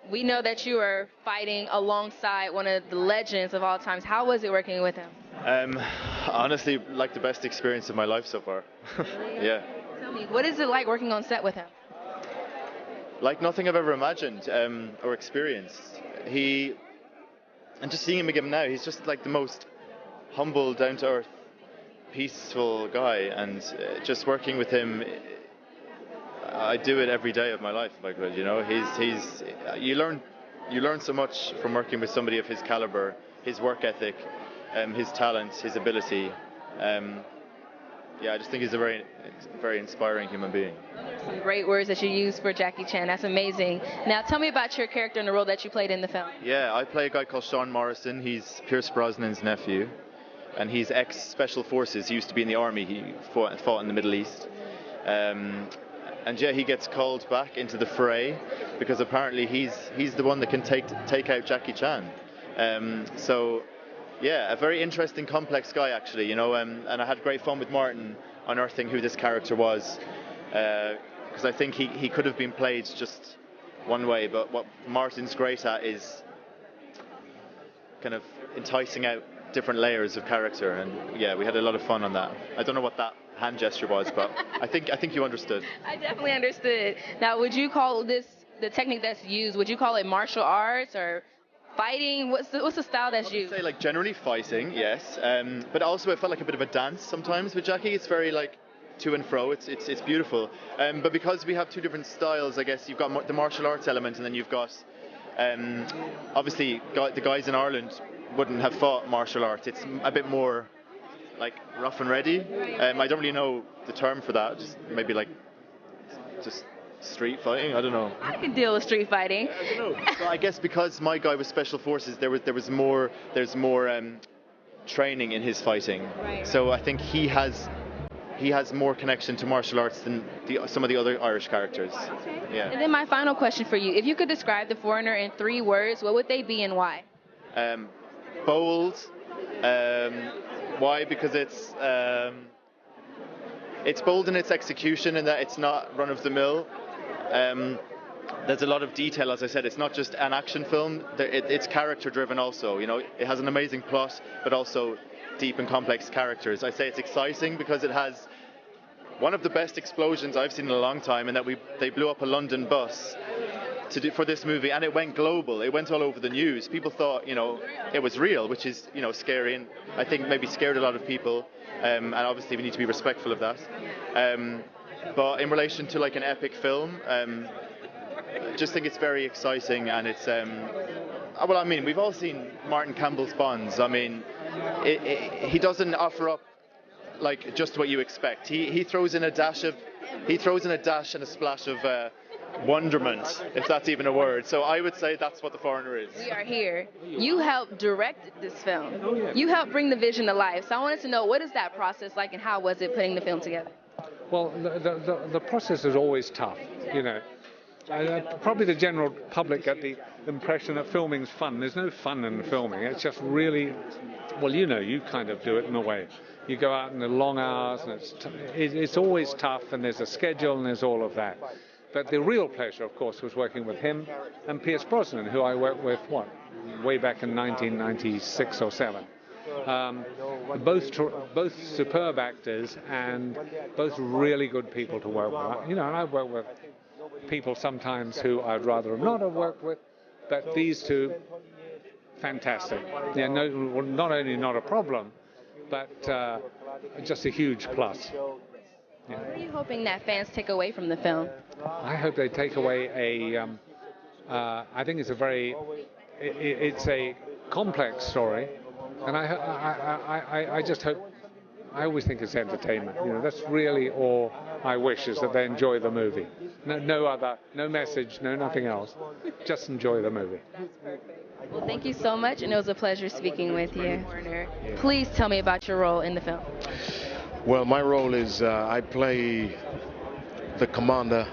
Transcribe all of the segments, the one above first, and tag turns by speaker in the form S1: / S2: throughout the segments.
S1: We know that you are fighting alongside one of the legends of all times. How was it working with him?
S2: Um, Honestly, like the best experience of my life so far.
S1: Really?
S2: Yeah.
S1: Tell me, what is it like working on set with him?
S2: Like nothing I've ever imagined or experienced. And just seeing him again now, he's just like the most humble, down-to-earth, peaceful guy. And just working with him, I do it every day of my life if I could. You know, you learn so much from working with somebody of his caliber, his work ethic, his talent, his ability. Yeah, I just think he's a very inspiring human being.
S1: Some great words that you use for Jackie Chan. That's amazing. Now, tell me about your character and the role that you played in the film.
S2: Yeah, I play a guy called Sean Morrison. He's Pierce Brosnan's nephew, and he's ex-special forces. He used to be in the army. He fought in the Middle East. And yeah, he gets called back into the fray because apparently he's the one that can take out Jackie Chan. So yeah, a very interesting, complex guy actually, you know. And I had great fun with Martin unearthing who this character was, because I think he could have been played just one way, but what Martin's great at is kind of enticing out different layers of character. And yeah, we had a lot of fun on that. I don't know what that hand gesture was, but I think you understood.
S1: I definitely understood. Now, would you call this the technique that's used? Would you call it martial arts or fighting? What's the style that's used?
S2: I would say like generally fighting, yes, but also it felt like a bit of a dance sometimes with Jackie. It's very like to and fro. It's beautiful. But because we have two different styles, I guess you've got the martial arts element, and then you've got obviously the guys in Ireland wouldn't have fought martial arts. It's a bit more like rough and ready. I don't really know the term for that. Just maybe like just street fighting. I don't know.
S1: I can deal with street fighting.
S2: I don't know. So I guess because my guy was special forces, there's more training in his fighting.
S1: Right.
S2: So I think he has more connection to martial arts than some of the other Irish characters.
S1: Okay.
S2: Yeah.
S1: And then my final question for you: if you could describe The Foreigner in 3 words, what would they be and why?
S2: Bold. Why? Because it's bold in its execution in that it's not run of the mill. There's a lot of detail, as I said. It's not just an action film. It's character driven also. You know, it has an amazing plot, but also deep and complex characters. I say it's exciting because it has one of the best explosions I've seen in a long time, in that they blew up a London bus for this movie, and it went global. It went all over the news. People thought, you know, it was real, which is, you know, scary, and I think maybe scared a lot of people. And obviously we need to be respectful of that. But in relation to like an epic film, I just think it's very exciting, and it's well, I mean, we've all seen Martin Campbell's Bonds. I mean, he doesn't offer up like just what you expect. He throws in a dash and a splash of wonderment, if that's even a word. So I would say that's what The Foreigner is.
S1: We are here. You helped direct this film. You helped bring the vision to life. So I wanted to know, what is that process like, and how was it putting the film together?
S3: Well, the process is always tough, you know. Probably the general public get the impression that filming's fun. There's no fun in filming. It's just really, well, you know, you kind of do it in a way. You go out in the long hours, and it's always tough, and there's a schedule, and there's all of that. But the real pleasure, of course, was working with him and Pierce Brosnan, who I worked with, way back in 1996 or 7. Both superb actors and both really good people to work with. You know, and I've worked with people sometimes who I'd rather not have worked with, but these two, fantastic. Yeah, not only not a problem, but just a huge plus. Yeah.
S1: What are you hoping that fans take away from the film?
S3: I hope they take away I think it's it's a complex story, and I just hope, I always think it's entertainment. You know, that's really all I wish, is that they enjoy the movie. No message, no nothing else. Just enjoy the movie.
S1: Well, thank you so much, and it was a pleasure speaking with you. Please tell me about your role in the film.
S4: Well, my role is I play the commander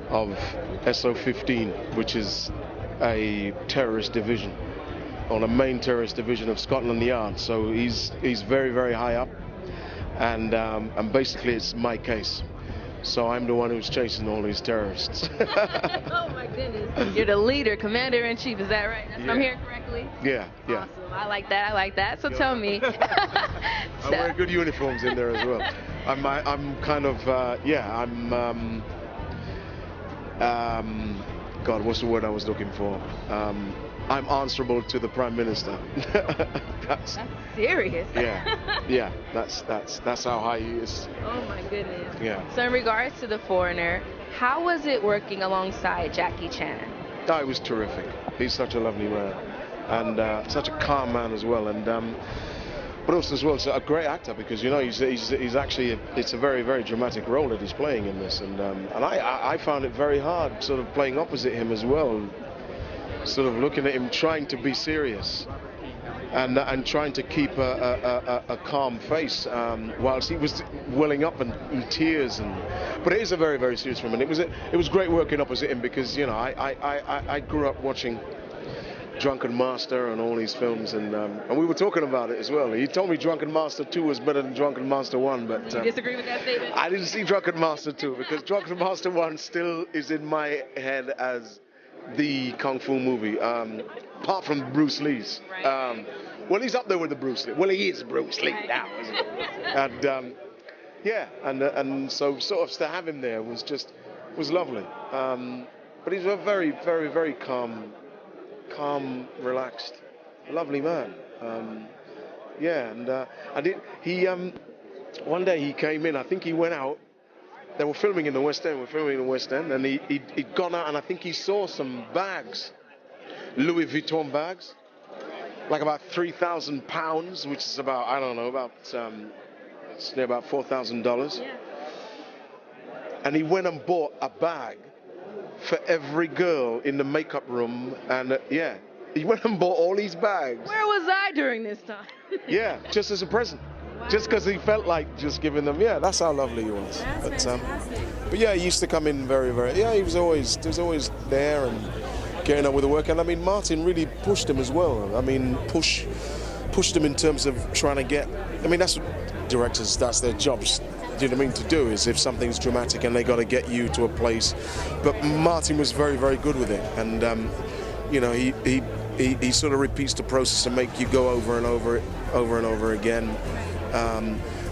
S4: of SO15, which is a terrorist division, or the main terrorist division of Scotland Yard. So he's very, very high up, and basically it's my case. So I'm the one who's chasing all these terrorists.
S1: Oh my goodness. You're the leader, commander-in-chief, is that right? I'm hearing correctly?
S4: Yeah, yeah.
S1: Awesome. I like that. So tell me.
S4: I wear good uniforms in there as well. I'm kind of, God, what's the word I was looking for? I'm answerable to the Prime Minister.
S1: That's serious.
S4: Yeah. That's how high he is.
S1: Oh my goodness.
S4: Yeah.
S1: So in regards to The Foreigner, how was it working alongside Jackie Chan?
S4: Oh, it was terrific. He's such a lovely man, and such a calm man as well. And but also as well, a great actor, because he's actually it's a very, very dramatic role that he's playing in this, and I found it very hard sort of playing opposite him as well, sort of looking at him trying to be serious and trying to keep a calm face whilst he was welling up in tears, but it is a very, very serious film, and it was great working opposite him, because I grew up watching Drunken Master and all these films, and we were talking about it as well. He told me Drunken Master 2 was better than Drunken Master 1, but
S1: you disagree with that statement?
S4: I didn't see Drunken Master 2, because Drunken Master 1 still is in my head as the Kung Fu movie, apart from Bruce Lee's. Well, he's up there with the Bruce Lee. Well, he is Bruce Lee now, isn't he? And so sort of to have him there was lovely. But he's a very, very, very calm, relaxed, lovely man. One day he came in. I think he went out. They were filming in the West End. And he'd gone out, and I think he saw some bags, Louis Vuitton bags, like about £3,000, which is about, I don't know, it's near about $4,000.
S1: Yeah.
S4: And he went and bought a bag for every girl in the makeup room, and he went and bought all these bags.
S1: Where was I during this time?
S4: Yeah, just as a present. Wow. Just because he felt like just giving them, that's how lovely he was.
S1: That's fantastic.
S4: But he used to come in very, very, he was always there and getting on with the work. And I mean, Martin really pushed him as well. I mean, pushed him in terms of trying to get, I mean, that's what directors, that's their jobs. Do you know what I mean? To do is, if something's dramatic and they got to get you to a place. But Martin was very, very good with it, and he sort of repeats the process and make you go over and over again.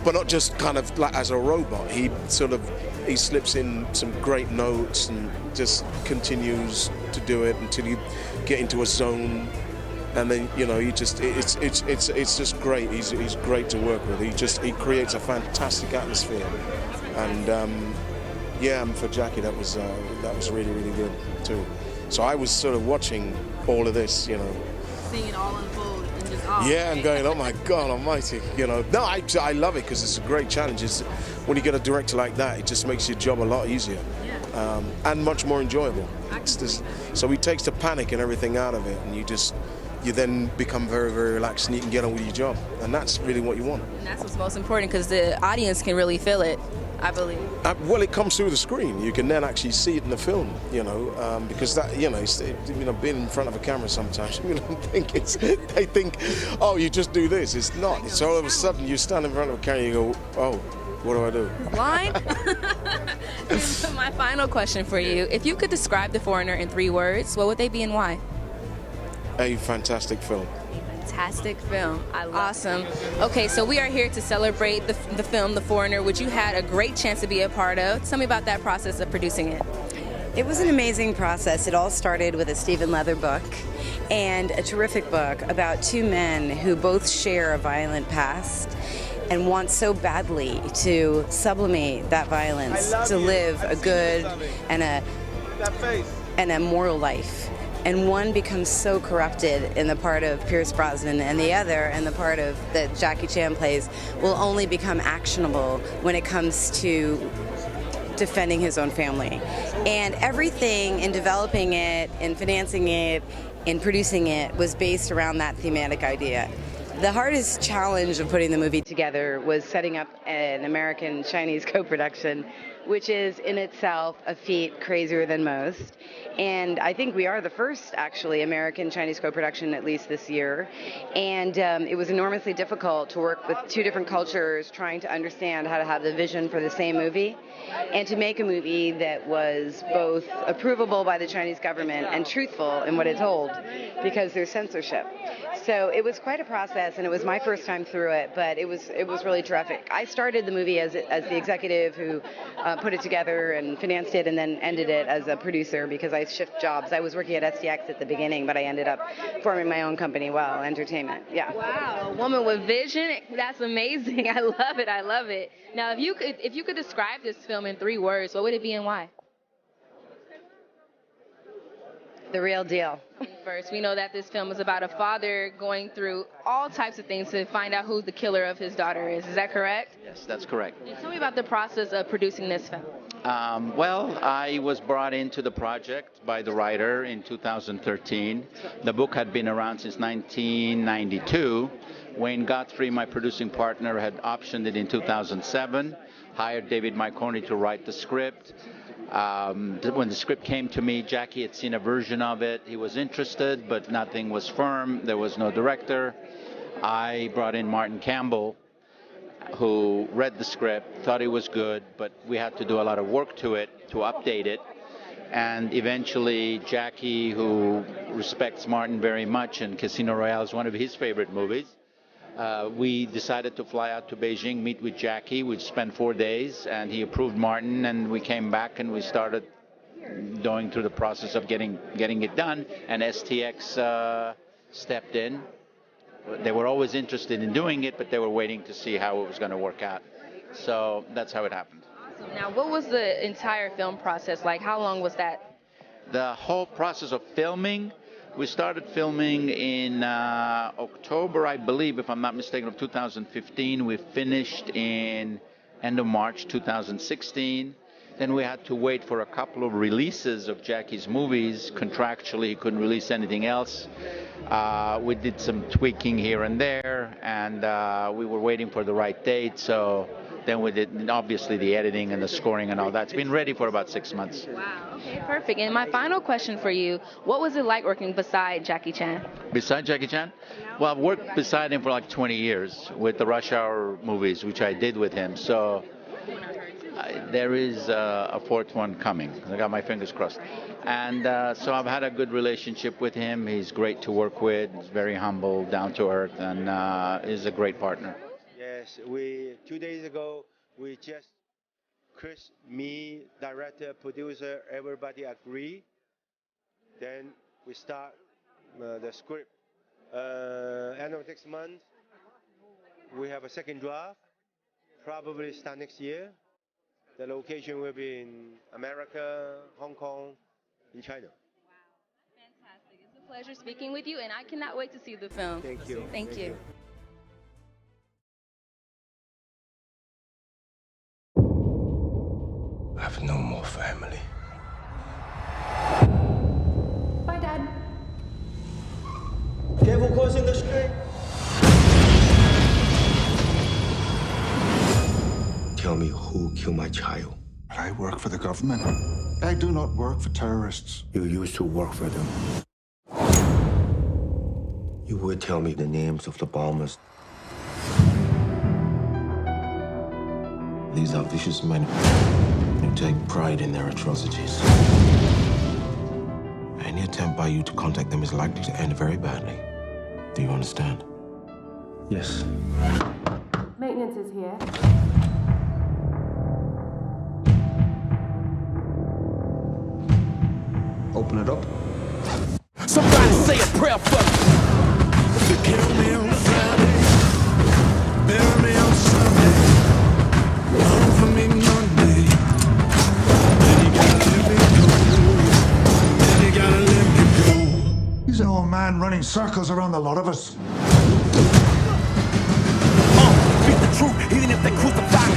S4: But not just kind of like as a robot. He slips in some great notes and just continues to do it until you get into a zone. And then it's just great. He's great to work with. He creates a fantastic atmosphere, and and for Jackie that was really, really good too. So I was sort of watching all of this,
S1: seeing it all unfold and just
S4: and going, oh my God Almighty, No, I love it because it's a great challenge. When you get a director like that, it just makes your job a lot easier, and much more enjoyable. So he takes the panic and everything out of it, and you then become very, very relaxed, and you can get on with your job, and that's really what you want.
S1: And that's what's most important, because the audience can really feel it, I believe.
S4: Well, it comes through the screen. You can then actually see it in the film, because that, being in front of a camera sometimes, they think, oh, you just do this. It's not. It's all of a sudden you stand in front of a camera and you go, oh, what do I do?
S1: Blind? So my final question for you: if you could describe The Foreigner in 3 words, what would they be and why?
S4: A fantastic film.
S1: Fantastic film. Awesome. Okay, so we are here to celebrate the film, The Foreigner, which you had a great chance to be a part of. Tell me about that process of producing it.
S5: It was an amazing process. It all started with a Stephen Leather book, and a terrific book about 2 men who both share a violent past and want so badly to sublimate that violence, to live a good and a moral life. And one becomes so corrupted in the part of Pierce Brosnan, and the other, and the part of that Jackie Chan plays, will only become actionable when it comes to defending his own family. And everything in developing it, in financing it, in producing it, was based around that thematic idea. The hardest challenge of putting the movie together was setting up an American-Chinese co-production, which is in itself a feat crazier than most. And I think we are the first, actually, American-Chinese co-production, at least this year. And it was enormously difficult to work with two different cultures trying to understand how to have the vision for the same movie and to make a movie that was both approvable by the Chinese government and truthful in what it told, because there's censorship. So it was quite a process, and it was my first time through it, but it was really terrific. I started the movie as the executive who put it together and financed it, and then ended it as a producer because I shift jobs. I was working at STX at the beginning, but I ended up forming my own company, Wow Entertainment. Yeah.
S1: Wow, a woman with vision. That's amazing. I love it. I love it. Now, if you could describe this film in 3 words, what would it be and why?
S5: The real deal.
S1: First, we know that this film is about a father going through all types of things to find out who the killer of his daughter is. Is that correct?
S6: Yes, that's correct.
S1: And tell me about the process of producing this film.
S6: Well, I was brought into the project by the writer in 2013. The book had been around since 1992. Wayne Godfrey, my producing partner, had optioned it in 2007, hired David Miconi to write the script. When the script came to me, Jackie had seen a version of it. He was interested, but nothing was firm. There was no director. I brought in Martin Campbell, who read the script, thought it was good, but we had to do a lot of work to it, to update it. And eventually, Jackie, who respects Martin very much, and Casino Royale is one of his favorite movies, we decided to fly out to Beijing, meet with Jackie. We'd spent 4 days, and he approved Martin, and we came back and we started going through the process of getting it done. And STX stepped in. They were always interested in doing it, but they were waiting to see how it was going to work out. So that's how it happened.
S1: Awesome. Now, what was the entire film process like? How long was that?
S6: The whole process of filming, we started filming in October, I believe, if I'm not mistaken, of 2015. We finished in end of March 2016. Then we had to wait for a couple of releases of Jackie's movies. Contractually, he couldn't release anything else. We did some tweaking here and there, and we were waiting for the right date. So then we did, obviously, the editing and the scoring and all that. It's been ready for about 6 months.
S1: Wow, okay, perfect. And my final question for you, what was it like working beside Jackie Chan?
S6: Beside Jackie Chan? Well, I've worked beside him for like 20 years with the Rush Hour movies, which I did with him. So there is a 4th one coming. I got my fingers crossed. And so I've had a good relationship with him. He's great to work with. He's very humble, down to earth, and is a great partner.
S7: Yes, 2 days ago, we just, Chris, me, director, producer, everybody agree. Then we start the script. End of next month, we have a second draft, probably start next year. The location will be in America, Hong Kong, in China.
S1: Wow, fantastic. It's a pleasure speaking with you, and I cannot wait to see the film.
S7: Thank you.
S1: Thank you.
S8: I have no more family.
S9: Bye, Dad.
S7: Careful crossing the street.
S8: Tell me who killed my child.
S10: I work for the government. I do not work for terrorists.
S8: You used to work for them. You would tell me the names of the bombers. These are vicious men who take pride in their atrocities. Any attempt by you to contact them is likely to end very badly. Do you understand? Yes.
S9: Maintenance is here.
S8: Open it up.
S11: Somebody say a prayer for me. You kill me on Friday, bury me on Sunday, long for me Monday. Then you gotta let me go. Then you gotta let me go.
S10: He's an old man running circles around the lot of us.
S11: Speak the truth, even if they crucify me.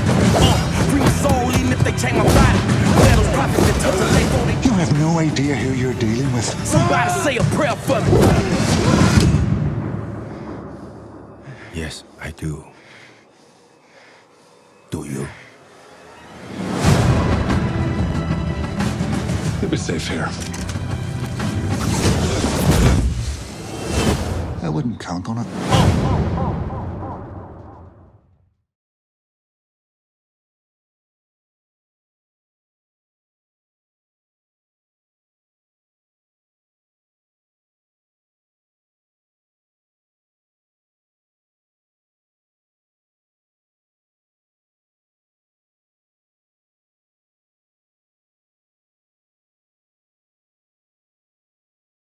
S11: Free my soul, even if they change my body. Battles, prophets, and touch a lake on it.
S10: You have no idea who you're dealing with.
S11: Somebody say a prayer for me.
S10: Yes, I do. Do you?
S11: You'll be safe here.
S10: I wouldn't count on it.